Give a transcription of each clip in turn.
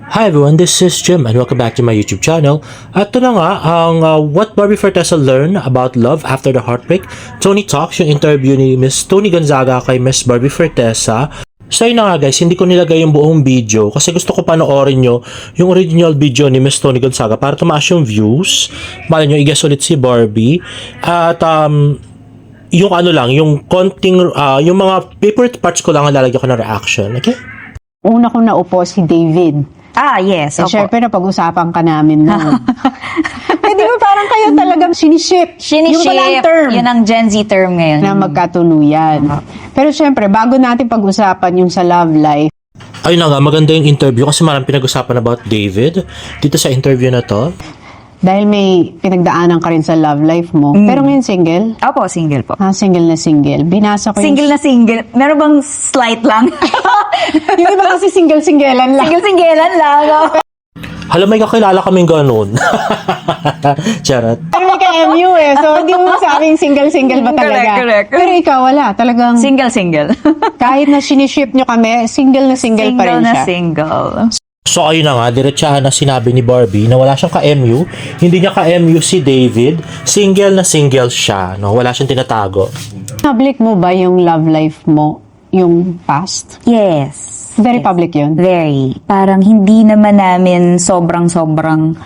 Hi everyone, this is Jim and welcome back to my YouTube channel. At ito na nga ang What Barbie Fortesa Learned About Love After the Heartbreak. Tony Talks, yung interview ni Miss Tony Gonzaga kay Miss Barbie Fortesa. So yun na nga guys, hindi ko nilagay yung buong video kasi gusto ko panoorin nyo yung original video ni Miss Tony Gonzaga para tumaas yung views. Malay nyo, i-guess ulit si Barbie. At yung ano lang, yung konting, yung mga favorite parts ko lang ang lalagyan ko ng reaction. Okay? Una ko naupo si David. Yes. Eh, Opo. syempre, napag-usapan ka namin noon. Eh, di ba parang kayo talagang siniship? Yung pala ang term Yun ang Gen Z term ngayon. na magkatuluyan. Pero syempre, bago natin pag-usapan yung sa love life, Ayun na nga, maganda yung interview kasi marang pinag-usapan about David dito sa interview na to. dahil may pinagdaanan ka rin sa love life mo. Pero ngayon single? Opo, single po. Single na single. Binasa ko Single na single. Meron bang slight lang? yung iba kasi single-singlean lang. Single-singlean lang. Hala, may kakilala kaming ganun. Charot. Pero may ka-MU eh. So, hindi mo sabing single-single ba talaga? Correct. Pero ikaw, wala. Talagang Single-single. kahit na siniship nyo kami, single na single pa rin siya. Single. So ayun na nga, diretsahan na sinabi ni Barbie na wala siyang ka-MU. Hindi niya ka-MU si David. Single na single siya. No? Wala siyang tinatago. Public mo ba yung love life mo, yung past? Yes. Very public yun. Very. Parang hindi naman namin sobrang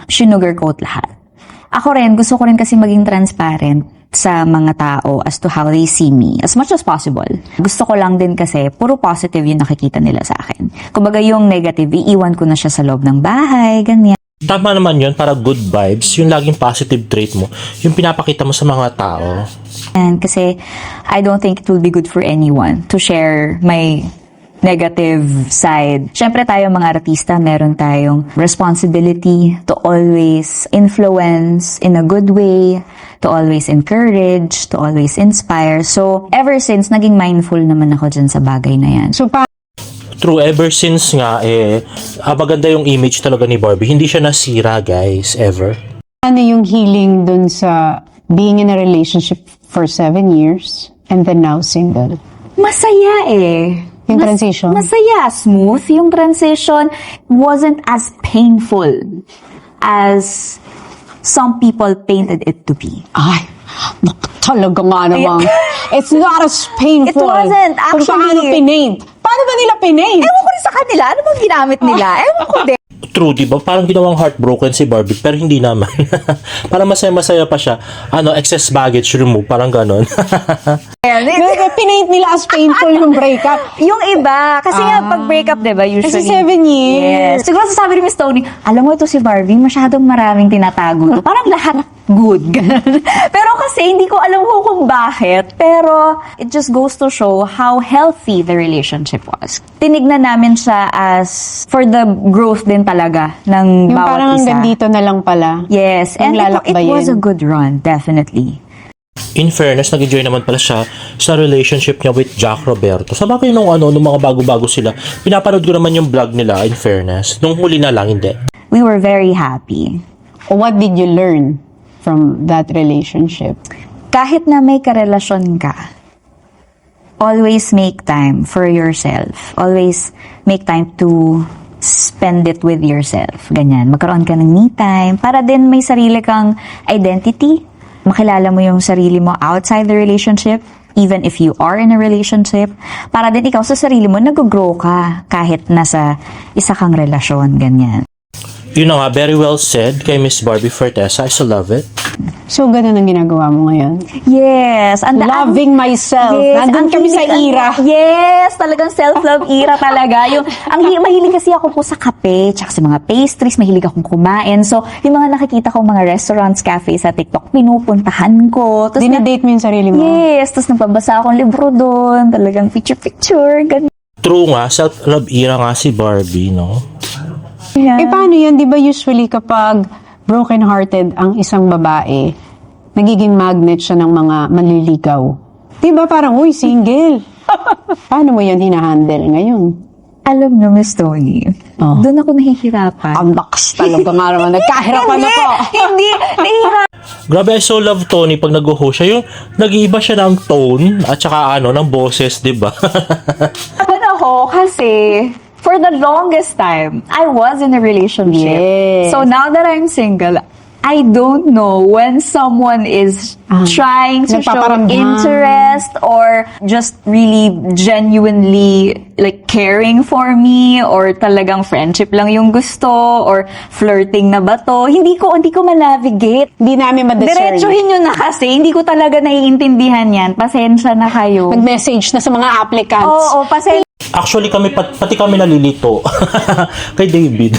sugarcoat lahat. Ako rin, gusto ko rin kasi maging transparent sa mga tao as to how they see me as much as possible. Gusto ko lang din kasi puro positive yung nakikita nila sa akin. Kumbaga yung negative, iiwan ko na siya sa loob ng bahay, ganyan. Tama naman yun, para good vibes. Yung laging positive trait mo. Yung pinapakita mo sa mga tao. And kasi I don't think it will be good for anyone to share my negative side. Siyempre tayo mga artista, meron tayong responsibility to always influence in a good way, to always encourage, to always inspire. So, ever since, naging mindful naman ako dyan sa bagay na yan. So, True, ever since nga, maganda yung image talaga ni Barbie. Hindi siya nasira, guys, ever. ano yung healing dun sa being in a relationship for 7 years and then now single? Masaya eh. Yung transition? Masaya, smooth. Yung transition wasn't as painful as some people painted it to be. Ay, talaga nga namang. It's not as painful. It wasn't, Kung paano actually. pinaint. Paano ba nila pinaint? Ewan ko rin sa kanila. Ano bang ginamit nila? Ewan ko din. True, di ba? Parang ginawang heartbroken si Barbie, pero hindi naman. Parang masaya-masaya pa siya. Excess baggage remove, parang ganon. Pinaint nila as painful yung breakup. Yung iba, kasi nga pag breakup, di ba, usually. Kasi 7 years. Yes. Siguro sasabi ni Miss Tony, alam mo ito si Barbie, masyadong maraming tinatago to. Parang lahat good. Pero kasi hindi ko alam kung bakit. Pero it just goes to show how healthy the relationship was. Tinignan namin siya as for the growth din talaga ng Yung bawat parang isa. hanggang dito na lang pala. Yes, and Yung it was a good run, definitely. In fairness, nag-enjoy naman pala siya sa relationship niya with Jack Roberto. Sa bagay nung mga bago-bago sila, pinapanood ko naman yung vlog nila, in fairness. Nung huli na lang, hindi. We were very happy. What did you learn from that relationship? Kahit na may karelasyon ka, always make time for yourself. Always make time to spend it with yourself. Ganyan. Magkaroon ka ng me time para din may sarili kang identity. Makilala mo yung sarili mo outside the relationship, even if you are in a relationship. Para din ikaw sa sarili mo, nag-grow ka kahit nasa isa kang relasyon. Ganyan. Yun na nga, very well said kay Miss Barbie Fortesa. I still love it. So, ganun ang ginagawa mo ngayon? Yes. Loving myself. Nandun kami sa era. Yes, talagang self-love era talaga. Mahilig kasi ako po sa kape, tsaka sa mga pastries, mahilig akong kumain. So, yung mga nakikita ko mga restaurants, cafe sa TikTok, pinupuntahan ko. Tapos Dinadate mo yung sarili mo? Yes, tapos nagbabasa akong libro doon. Talagang picture-picture, ganun. True nga, self-love era nga si Barbie, no? Eh, paano yan? Di ba usually kapag broken-hearted ang isang babae, nagiging magnet siya ng mga manliligaw. Di ba parang, uy, single. Paano mo yan hinahandle ngayon? Alam nyo, Miss Tony, doon ako nahihirapan. Ang lakas talaga nga naman. Nagkahirapan ako. Hindi, nahihirapan. Grabe, I so love Tony pag nag-host siya. Yung nag-iiba siya ng tone at saka ng boses, di ba? Ako kasi for the longest time, I was in a relationship. Yes. So now that I'm single, I don't know when someone is trying to show Nagpaparamdam. interest or just really genuinely like caring for me or talagang friendship lang yung gusto or flirting na ba to. Hindi ko ma-navigate. Hindi namin ma-discern. Diretsuhin nyo na kasi. Hindi ko talaga naiintindihan yan. Pasensya na kayo. Nag-message na sa mga applicants. Oo, pasensya. Actually, pati kami nalilito kay David.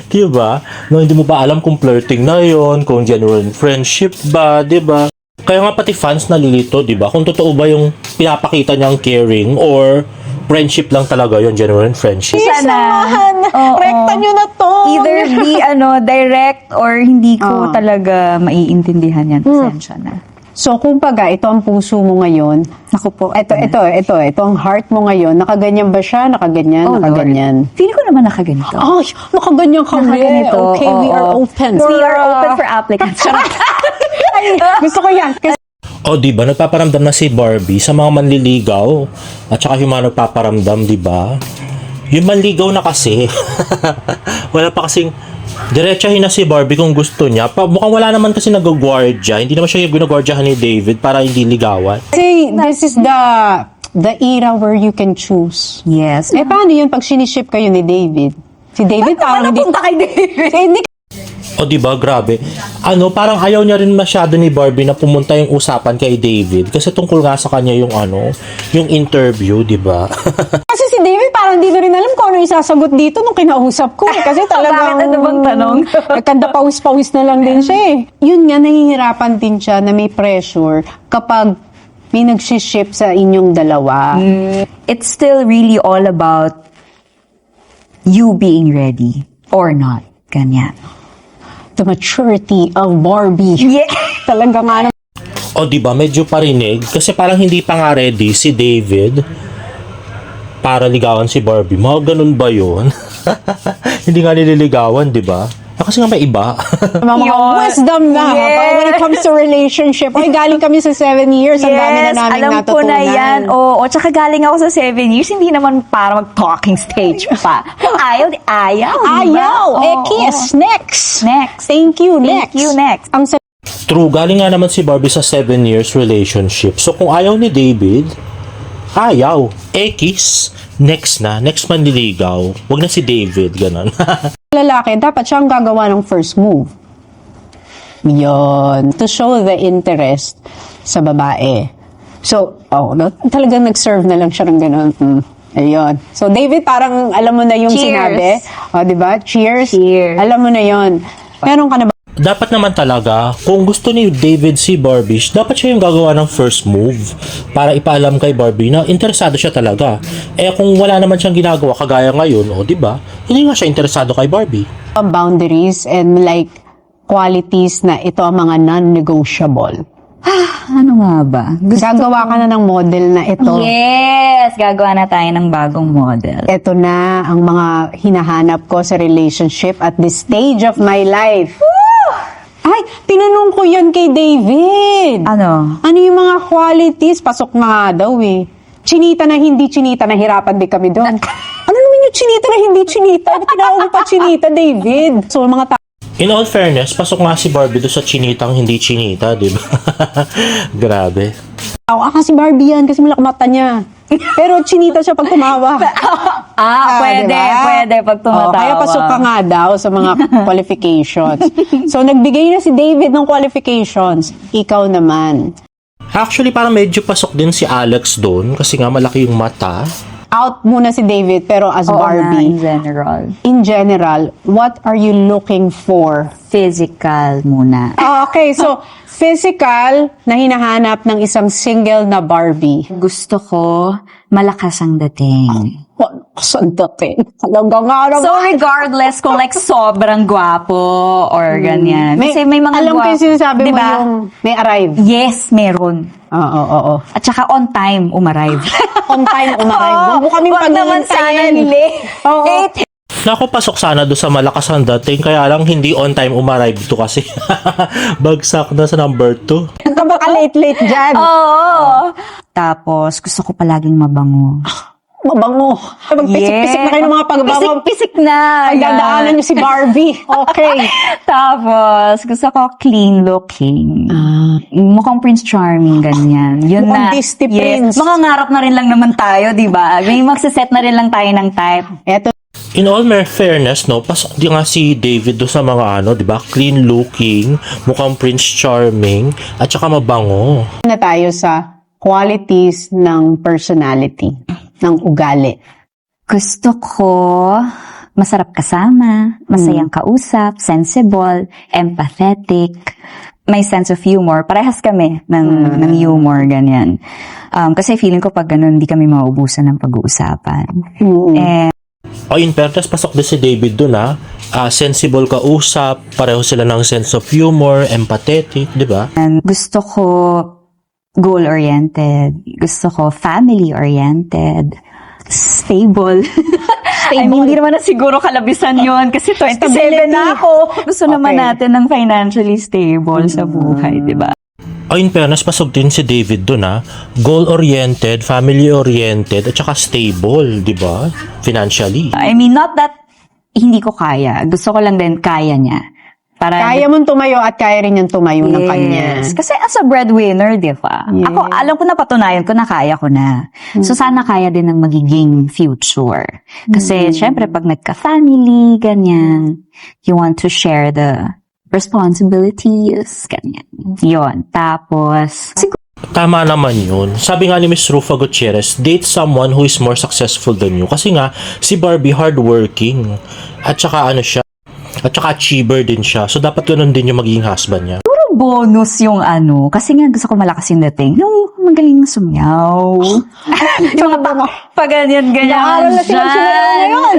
Diba? No, hindi mo ba alam kung flirting na yon, kung genuine friendship ba, diba? Kaya nga pati fans nalilito, diba? Kung totoo ba yung pinapakita niyang caring or friendship lang talaga yon, genuine friendship. Sana. Oo. Rekta nyo na to. Either be direct or hindi ko talaga maiintindihan yan. Pasensya na. So, kumbaga, ito ang puso mo ngayon. Naku po. Ito ang heart mo ngayon. Nakaganyan ba siya? Nakaganyan? Oh, nakaganyan? Lord. Feeling ko naman nakaganito. Ay, nakaganyan kami. Nakaganito. Okay, we are open. We are open for applicants. Ay, gusto ko yan. Kasi O, diba? Nagpaparamdam na si Barbie sa mga manliligaw. At saka yung mga nagpaparamdam, diba? Yung manligaw na kasi. Wala pa kasing diretsahin na si Barbie kung gusto niya. Mukhang wala naman kasi nag-guardia. Hindi naman siya yung ginagwardiyahan ni David para hindi ligawan. this is the era where you can choose. Yes. Paano yun pag siniship kayo ni David? Si David parang hindi... kay David? Hindi O, diba? Grabe. Parang ayaw niya rin masyado ni Barbie na pumunta yung usapan kay David. Kasi tungkol nga sa kanya yung yung interview, diba? Kasi si David parang hindi na rin alam kung ano isasagot dito nung kinausap ko. Kasi talagang... Bakit? Ano bang tanong? Nagkanda pawis-pawis na lang din siya eh. Yun nga, nahihirapan din siya na may pressure kapag may nagsiship sa inyong dalawa. It's still really all about you being ready or not. Ganyan. The maturity of Barbie. Yeah. Talaga nga naman. O, diba? Medyo parinig. Kasi parang hindi pa nga ready si David para ligawan si Barbie. Mga ganun ba yun? Hindi nga nililigawan, diba? Kasi nga may iba. Mga Yun. wisdom na. Yes. When it comes to relationship. Ay, galing kami sa 7 years. Ang dami na namin alam natutunan. ko na yan. Oo, tsaka galing ako sa 7 years, hindi naman para mag-talking stage pa. Kung ayaw, ayaw. Ayaw! Oo, Kiss! Next! Next. Thank you, Thank next. you, next. Ang True, galing nga naman si Barbie sa 7 years relationship. So, kung ayaw ni David, ayaw. Kiss. Next manliligaw. Wag na si David, ganun. lalaki, dapat siya ang gagawa ng first move. Yun. To show the interest sa babae. So, talagang nag-serve na lang siya ng ganun. Ayun. So, David, parang alam mo na yung Cheers. sinabi. Diba? Cheers. Cheers. Alam mo na yun. Meron ka na ba? Dapat naman talaga, kung gusto ni David si Barbie, dapat siya yung gagawa ng first move para ipaalam kay Barbie na interesado siya talaga. Kung wala naman siyang ginagawa kagaya ngayon, diba? Hindi nga siya interesado kay Barbie. Boundaries and like qualities na ito ang mga non-negotiable. Ano nga ba? Gagawa ka na ng model na ito. Yes! Gagawa na tayo ng bagong model. Ito na ang mga hinahanap ko sa relationship at this stage of my life. Ay, tinanong ko yan kay David. Ano? Ano yung mga qualities? Pasok na nga daw eh. Chinita na hindi chinita, nahirapan din kami doon. Ano naman yung chinita na hindi chinita? Tinawag mo pa chinita, David. So, mga In all fairness, pasok nga si Barbie doon sa chinitang hindi chinita, di ba? Grabe. tao. Kasi Barbie yan, kasi malaki mata niya. Pero chinita siya pag tumawa. Pwede, diba? pwede pag tumatawa. Kaya pasok ka nga daw sa mga qualifications. So, nagbigay na si David ng qualifications. Ikaw naman. Actually, parang medyo pasok din si Alex doon kasi nga malaki yung mata. Out muna si David, pero as Oo nga, Barbie. in general. In general, what are you looking for? Physical muna. Okay, so physical na hinahanap ng isang single na Barbie. Gusto ko malakas ang dating. Saan dating? Halaga nga naman. So regardless kung like sobrang gwapo or ganyan. Kasi may mga alam ko yung sinasabi mo diba? yung may arrive. Yes, meron. Oo. At saka on time umarrive. On time umarrive. Huwag mo kaming Wag naman sana paghihintayin. late. Oo. Naku, pasok sana doon sa malakas ang dating, kaya lang hindi on time umarrive to kasi bagsak na sa number 2. Huwag ka baka late dyan. Oo. Tapos gusto ko palaging mabango. Mabango. Magpisik-pisik na kayo ng mga pagbango. Pisik-pisik na. Pagdadaanan niyo si Barbie. Okay. Tapos, gusto ko clean looking. Mukhang Prince Charming, ganyan. Yun Mukhang na. Disney Prince. Mga ngarap na rin lang naman tayo, di ba? May magsiset na rin lang tayo ng type. Eto In all fairness, no, pasok di nga si David do sa mga ano, di ba? Clean looking, mukhang Prince Charming, at saka mabango. na tayo sa qualities ng personality, ng ugali. Gusto ko masarap kasama, masayang kausap, sensible, empathetic, may sense of humor. Parehas kami ng humor, ganyan. Kasi feeling ko pag ganun, hindi kami maubusan ng pag-uusapan. O in fairness, pasok din si David doon sensible kausap, pareho sila ng sense of humor, empathetic, di ba? And gusto ko goal-oriented. Gusto ko family-oriented. Stable. I mean, hindi naman na siguro kalabisan yon kasi 27 na ako. Gusto naman natin ng financially stable sa buhay, di ba? O in fairness, pasok din si David doon goal-oriented, family-oriented, at saka stable, di ba? Financially. I mean, not that hindi ko kaya. Gusto ko lang din kaya niya. Para Kaya mong tumayo at kaya rin niyang tumayo ng kanya. Kasi as a breadwinner, di ba? Yes. Ako, alam ko na patunayan ko na kaya ko na. So, sana kaya din ng magiging future. Kasi, syempre, pag nagka-family, ganyan, you want to share the responsibilities, ganyan. Yun. Tapos, Tama naman yun. Sabi nga ni Miss Rufa Gutierrez, date someone who is more successful than you. Kasi nga, si Barbie hardworking. At saka at saka achiever din siya. So, dapat ganun din yung magiging husband niya. siguro bonus yung ano. Kasi nga, gusto ko malakas yung dating. Yung magaling sumyaw. Yung pag ganyan-ganyan. Naaral na silang sumayaw ngayon.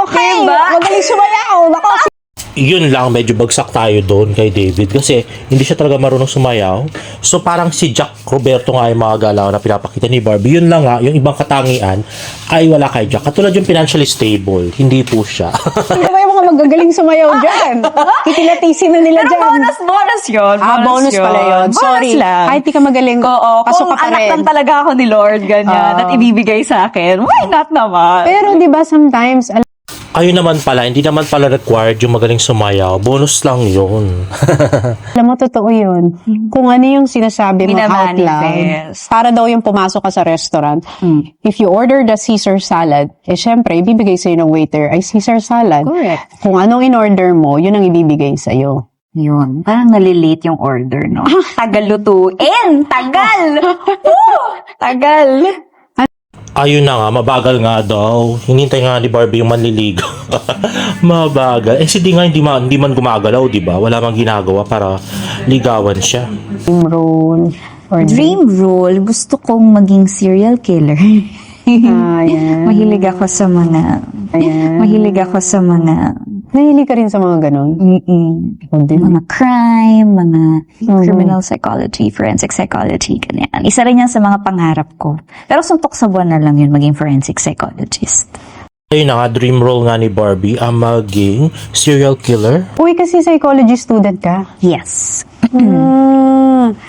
Okay, Diba? magaling sumayaw. Nako, Yun lang, medyo bagsak tayo doon kay David kasi hindi siya talaga marunong sumayaw. So parang si Jack Roberto nga yung mga galaw na pinapakita ni Barbie. Yun lang nga, yung ibang katangian ay wala kay Jack. Katulad yung financially stable, hindi po siya. Hindi ba yung mga magagaling sumayaw dyan? Kitilatisin na nila Pero dyan. bonus yun. Bonus pala yun. Bonus Sorry. lang. Kahit di ka magaling, Oo, pasok kung ka pa anak rin. lang talaga ako ni Lord, ganyan, at ibibigay sa akin, why not naman? Pero di ba sometimes, Ayun naman pala, hindi naman pala required yung magaling sumayaw. Bonus lang yun. alam mo, totoo yun. Kung ano yung sinasabi mo out loud, Minamanifest. para daw yung pumasok ka sa restaurant, if you order the Caesar salad, syempre, ibibigay sa'yo ng waiter ay Caesar salad. Correct. Kung anong in-order mo, yun ang ibibigay sa'yo. Yun, parang nalilate yung order, no? Tagal lutuin! Tagal! Woo! Tagal! Ayun na nga, mabagal nga daw. Hinintay nga ni Barbie yung manliligaw. Mabagal. Hindi man gumagalaw, di ba? Wala mang ginagawa para ligawan siya. Dream role. Or Dream role, gusto kong maging serial killer. Ayan. Mahilig ako sa mga... Nahilig ka rin sa mga ganun. Mga crime, mga criminal psychology, forensic psychology, ganyan. Isa rin yan sa mga pangarap ko. Pero suntok sa buwan na lang yun, maging forensic psychologist. Ayun na nga, dream role nga ni Barbie ang maging serial killer. Uy, kasi psychology student ka. Yes.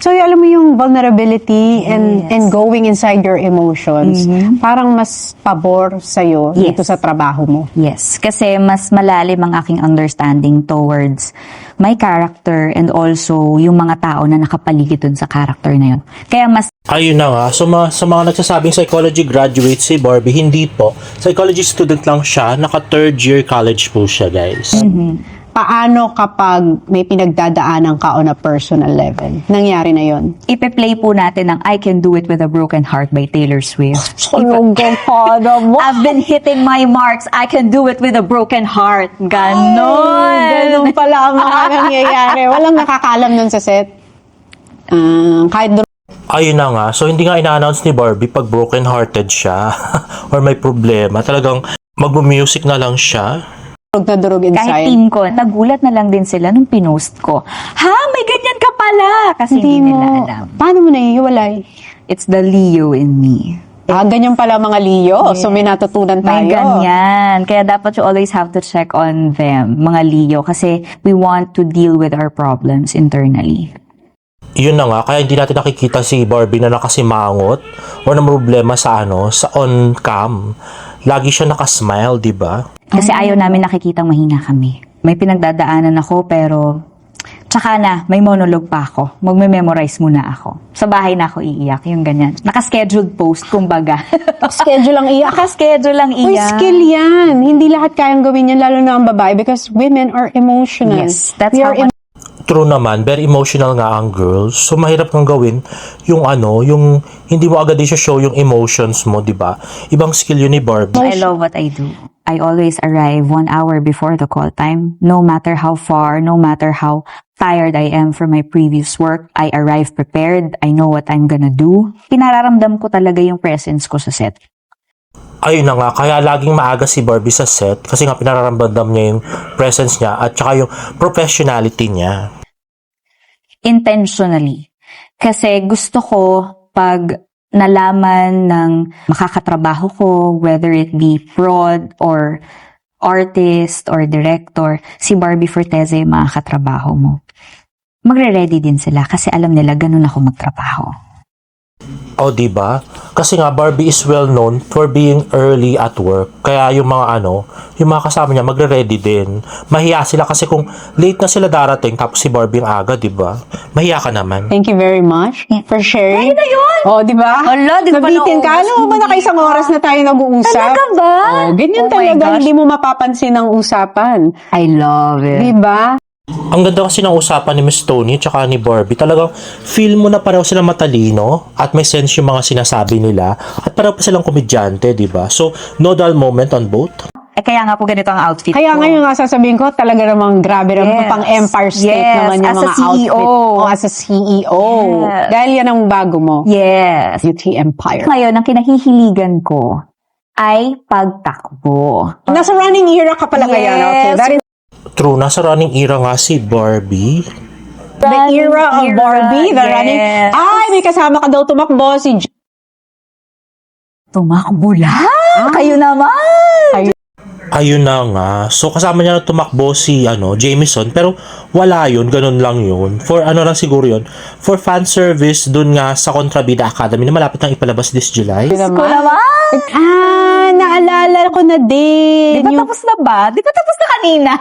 So, alam mo yung vulnerability and going inside your emotions, parang mas pabor sa'yo dito sa trabaho mo. Yes. Kasi mas malalim ang aking understanding towards my character and also yung mga tao na nakapaligid dun sa character na yun. Kaya mas Ayun na nga, so sa mga nagsasabing psychology graduate si Barbie, hindi po. Psychology student lang siya, naka third year college po siya, guys. Paano kapag may pinagdadaanan ka on a personal level? Nangyari na yon. ipe-play po natin ang I Can Do It With a Broken Heart by Taylor Swift. I've been hitting my marks. I can do it with a broken heart. Ganon. Ganun pala ang mga nangyayari. Walang nakakalam nun sa set. Kahit Ayun na nga, so hindi nga ina-announce ni Barbie pag broken-hearted siya or may problema. Talagang mag-music na lang siya. durog na durog Kahit inside. team ko, nagulat na lang din sila nung pinost ko. Ha? May ganyan ka pala! Kasi hindi nila alam. Paano mo naiiwalay? It's the Leo in me. Ganyan pala mga Leo. So may natutunan tayo. May ganyan. Kaya dapat you always have to check on them, mga Leo. Kasi we want to deal with our problems internally. Yun na nga, kaya hindi natin nakikita si Barbie na nakasimangot o na problema sa sa on cam. Lagi siya nakasmile, di ba? Kasi ayaw namin nakikitang mahina kami. May pinagdadaanan ako pero tsaka na, may monologue pa ako. Magme-memorize muna ako. Sa bahay na ako iiyak, yung ganyan. Naka-scheduled post, kumbaga. Schedule lang iyak. Naka-schedule lang Uy, iyak. skill yan. Hindi lahat kayang gawin yan, lalo na ang babae because women are emotional. Yes, that's We how are True naman, very emotional nga ang girls. So mahirap kang gawin yung yung hindi mo agad i-show yung emotions mo, di ba? Ibang skill yun ni Barbie. I love what I do. I always arrive 1 hour before the call time. No matter how far, no matter how tired I am from my previous work, I arrive prepared. I know what I'm gonna do. Pinararamdam ko talaga yung presence ko sa set. Ayun na nga, kaya laging maaga si Barbie sa set kasi nga pinararamdam niya yung presence niya at saka yung professionality niya. Intentionally. Kasi gusto ko pag nalaman ng makakatrabaho ko, whether it be prod or artist or director, si Barbie Forteza yung makakatrabaho mo. Magre-ready din sila kasi alam nila ganun ako magtrabaho. O, di ba? Kasi nga Barbie is well known for being early at work. Kaya yung mga yung mga kasama niya magre-ready din. Mahiya sila kasi kung late na sila darating tapos si Barbie ang aga, di ba? Mahiya ka naman. Thank you very much for sharing. Ay, na yun! Oh, di ba? Hala, di ko pa Nabitin ka. naubos. Alam mo ba na isang oras na tayo nag-uusap? Talaga ba? Oh, ganyan Oh my talaga. gosh. Hindi mo mapapansin ang usapan. I love it. Di ba? Ang ganda kasi ng usapan ni Miss Tony at saka ni Barbie. Talagang feel mo na pareho silang matalino at may sense yung mga sinasabi nila at pareho pa silang komedyante, di ba? So, no dull moment on both. Eh, kaya nga po ganito ang outfit Kaya ko. ngayon nga sasabihin ko, talaga namang grabe naman Yes. pang Empire State Yes, naman yung as a mga CEO. outfit. Oh, as a CEO. Yes. Dahil yan ang bago mo. Yes. Beauty Empire. Ngayon, ang kinahihiligan ko ay pagtakbo. Nasa running era ka pala ngayon. Okay, that is True, nasa running era nga si Barbie. the era of Barbie. The yes. running... Ay, may kasama ka daw tumakbo si... Tumakbo lang? Kayo naman! Ayun na nga. So, kasama niya na tumakbo si, Jameson. Pero, wala yun. Ganun lang yun. For, lang siguro yun. For fan service, dun nga sa Contrabida Academy na malapit nang ipalabas this July. Ko naman! Naalala ko na din. Di ba tapos na ba? Di ba tapos na kanina?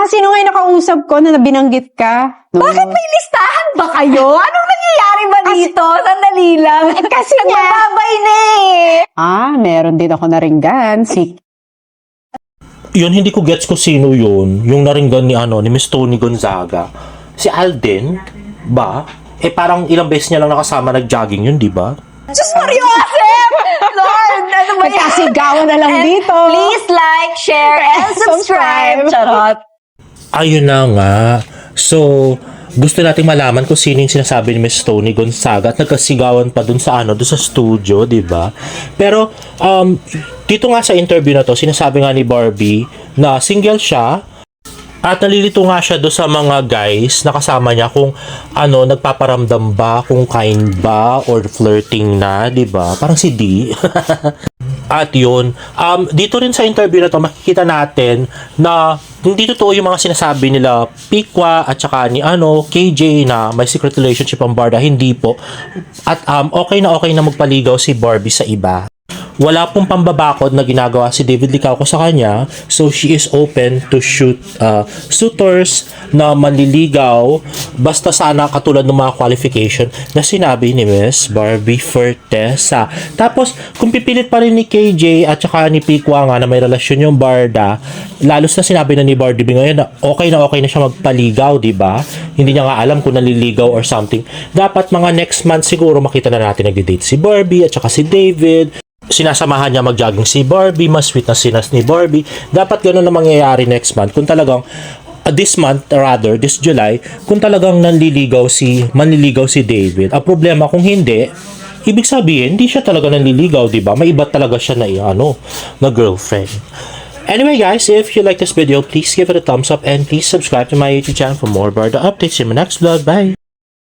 Sino nga yung nakausap ko na binanggit ka? No. Bakit may listahan ba kayo? Anong nangyayari ba dito? Sandali lang. Kasi nga... Nagbabay na eh! Meron din ako naringgan. Si Yun, hindi ko gets ko sino yun. Yung naringgan ni Miss Tony Gonzaga. Si Alden, ba? Parang ilang beses niya lang nakasama nag-jogging yun, di ba? Diyos Mario Asep! Lord, ano ba yan? Nagkasigawan na lang And dito. please like, share, and subscribe. Charot. Ayun na nga. So, gusto nating malaman kung sino yung sinasabi ni Miss Tony Gonzaga at nagkasigawan pa dun sa dun sa studio, di ba? Pero, dito nga sa interview na to, sinasabi nga ni Barbie na single siya at nalilito nga siya do sa mga guys na kasama niya kung nagpaparamdam ba, kung kind ba, or flirting na, di ba? Parang si D. At yun, dito rin sa interview na to, makikita natin na hindi totoo yung mga sinasabi nila Pikwa at saka ni KJ na may secret relationship ang Barda. Hindi po. At okay na magpaligaw si Barbie sa iba. Wala pong pambabakod na ginagawa si David Licauco sa kanya, so she is open to shoot suitors na manliligaw basta sana katulad ng mga qualification na sinabi ni Miss Barbie Forteza. Tapos kung pipilit pa rin ni KJ at saka ni Pikwa nga na may relasyon yung Barda, lalos na sinabi na ni Barbie ngayon na okay na siya magpaligaw, di ba? Hindi niya nga alam kung naliligaw or something. Dapat mga next month siguro makita na natin nagde-date si Barbie at saka si David. Sinasamahan niya mag-jogging si Barbie, mas sweet na sinas ni Barbie. Dapat gano'n na mangyayari next month kung talagang this July, kung talagang manliligaw si David. Ang problema kung hindi, ibig sabihin hindi siya talaga nanliligaw, di ba? May iba talaga siya na girlfriend. Anyway guys, if you like this video, please give it a thumbs up and please subscribe to my YouTube channel for more Barda updates in my next vlog. Bye!